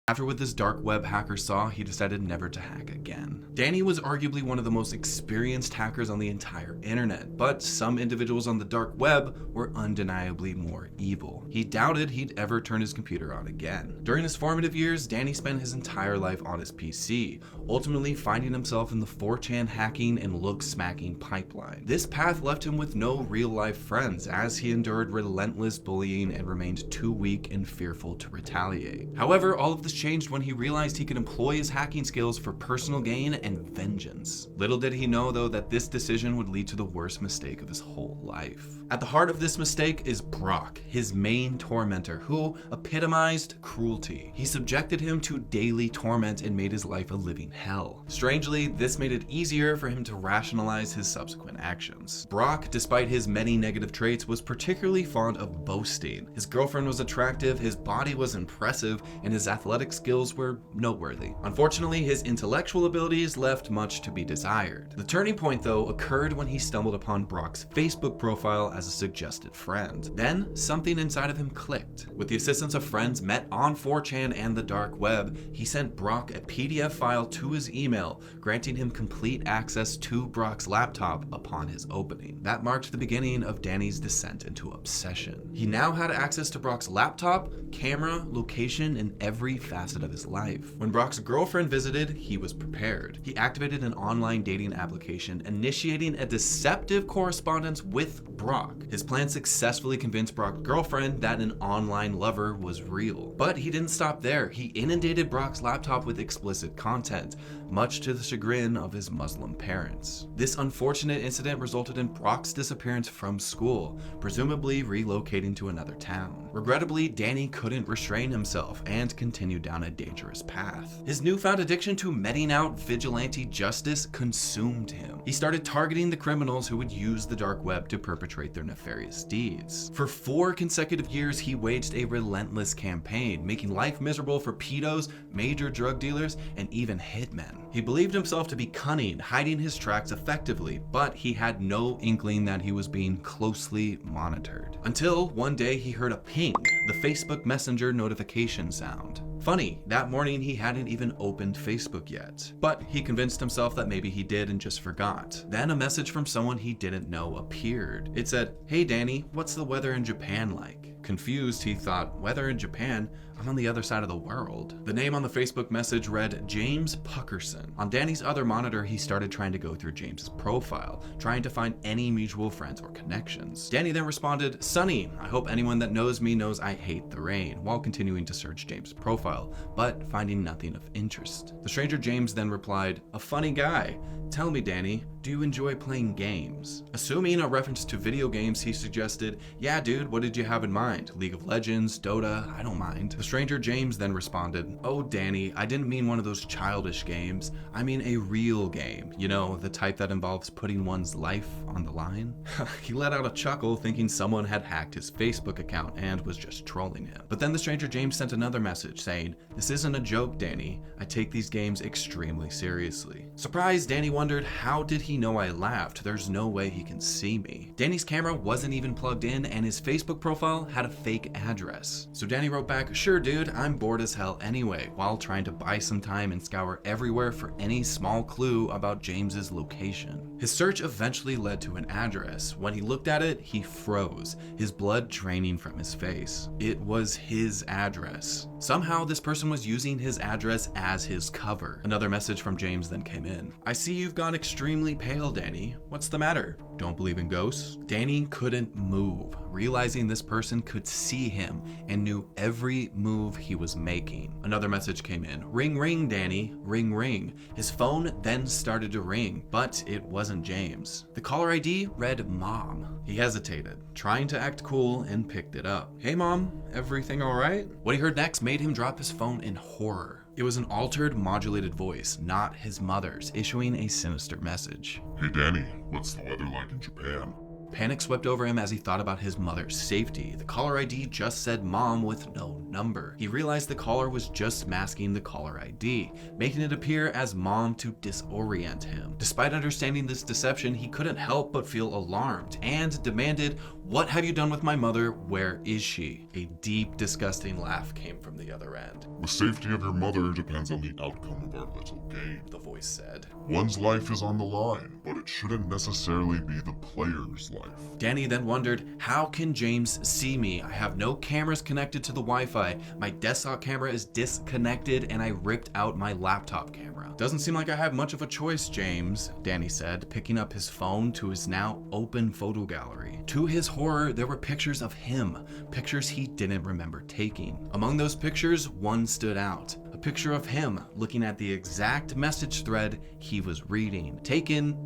After what this dark web hacker saw, he decided never to hack again. Danny was arguably one of the most experienced hackers on the entire internet, but some individuals on the dark web were undeniably more evil. He doubted he'd ever turn his computer on again. During his formative years, Danny spent his entire life on his PC, ultimately finding himself in the 4chan hacking and look-smacking pipeline. This path left him with no real-life friends, as he endured relentless bullying and remained too weak and fearful to retaliate. However, all of this changed when he realized he could employ his hacking skills for personal gain and vengeance. Little did he know, though, that this decision would lead to the worst mistake of his whole life. At the heart of this mistake is Brock, his main tormentor, who epitomized cruelty. He subjected him to daily torment and made his life a living hell. Strangely, this made it easier for him to rationalize his subsequent actions. Brock, despite his many negative traits, was particularly fond of boasting. His girlfriend was attractive, his body was impressive, and his athletic skills were noteworthy. Unfortunately, his intellectual abilities left much to be desired. The turning point, though, occurred when he stumbled upon Brock's Facebook profile as a suggested friend. Then, something inside of him clicked. With the assistance of friends met on 4chan and the dark web, he sent Brock a PDF file to his email, granting him complete access to Brock's laptop upon his opening. That marked the beginning of Danny's descent into obsession. He now had access to Brock's laptop, camera, location, and every facet of his life. When Brock's girlfriend visited, he was prepared. He activated an online dating application, initiating a deceptive correspondence with Brock. His plan successfully convinced Brock's girlfriend that an online lover was real. But he didn't stop there. He inundated Brock's laptop with explicit content, much to the chagrin of his Muslim parents. This unfortunate incident resulted in Brock's disappearance from school, presumably relocating to another town. Regrettably, Danny couldn't restrain himself and continued down a dangerous path. His newfound addiction to meting out vigilante justice consumed him. He started targeting the criminals who would use the dark web to perpetrate their nefarious deeds. For 4 consecutive years, he waged a relentless campaign, making life miserable for pedos, major drug dealers, and even hitmen. He believed himself to be cunning, hiding his tracks effectively, but he had no inkling that he was being closely monitored. Until one day he heard a ping, the Facebook Messenger notification sound. Funny, that morning he hadn't even opened Facebook yet, but he convinced himself that maybe he did and just forgot. Then a message from someone he didn't know appeared. It said, "Hey Danny, what's the weather in Japan like?" Confused, he thought, weather in Japan? I'm on the other side of the world. The name on the Facebook message read James Puckerson. On Danny's other monitor, he started trying to go through James's profile, trying to find any mutual friends or connections. Danny then responded, "Sunny, I hope anyone that knows me knows I hate the rain," while continuing to search James's profile, but finding nothing of interest. The stranger James then replied, "A funny guy. Tell me, Danny, do you enjoy playing games?" Assuming a reference to video games, he suggested, "Yeah, dude, what did you have in mind? League of Legends, Dota, I don't mind." The stranger James then responded, "Oh, Danny, I didn't mean one of those childish games. I mean a real game. You know, the type that involves putting one's life on the line." He let out a chuckle, thinking someone had hacked his Facebook account and was just trolling him. But then the stranger James sent another message saying, "This isn't a joke, Danny. I take these games extremely seriously." Surprised, Danny wondered, how did he know I laughed? There's no way he can see me. Danny's camera wasn't even plugged in, and his Facebook profile had a fake address. So Danny wrote back, "Sure dude, I'm bored as hell anyway," while trying to buy some time and scour everywhere for any small clue about James's location. His search eventually led to an address. When he looked at it, he froze, his blood draining from his face. It was his address. Somehow this person was using his address as his cover. Another message from James then came in. "I see you've gone extremely pale, Danny. What's the matter? Don't believe in ghosts?" Danny couldn't move, realizing this person could see him and knew every move he was making. Another message came in. "Ring, ring, Danny. Ring, ring." His phone then started to ring, but it wasn't James. The caller ID read Mom. He hesitated, trying to act cool, and picked it up. "Hey Mom, everything all right?" What he heard next made him drop his phone in horror. It was an altered, modulated voice, not his mother's, issuing a sinister message. "Hey Danny, what's the weather like in Japan?" Panic swept over him as he thought about his mother's safety. The caller ID just said mom with no number. He realized the caller was just masking the caller ID, making it appear as mom to disorient him. Despite understanding this deception, he couldn't help but feel alarmed and demanded, "What have you done with my mother? Where is she?" A deep, disgusting laugh came from the other end. "The safety of your mother depends on the outcome of our little game," the voice said. "One's life is on the line, but it shouldn't necessarily be the player's life." Danny then wondered, how can James see me? I have no cameras connected to the Wi-Fi, my desktop camera is disconnected, and I ripped out my laptop camera. Doesn't seem like I have much of a choice, James, Danny said, picking up his phone to his now open photo gallery. To his horror, there were pictures of him, pictures he didn't remember taking. Among those pictures, one stood out. A picture of him looking at the exact message thread he was reading, taken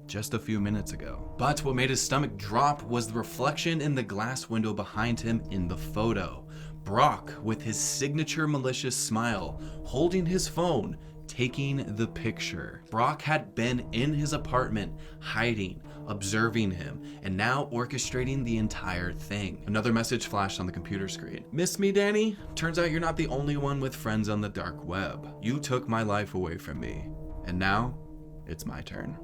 just a few minutes ago. But what made his stomach drop was the reflection in the glass window behind him in the photo. Brock, with his signature malicious smile, holding his phone, taking the picture. Brock had been in his apartment, hiding, observing him, and now orchestrating the entire thing. Another message flashed on the computer screen. "Miss me, Danny? Turns out you're not the only one with friends on the dark web. You took my life away from me, and now it's my turn."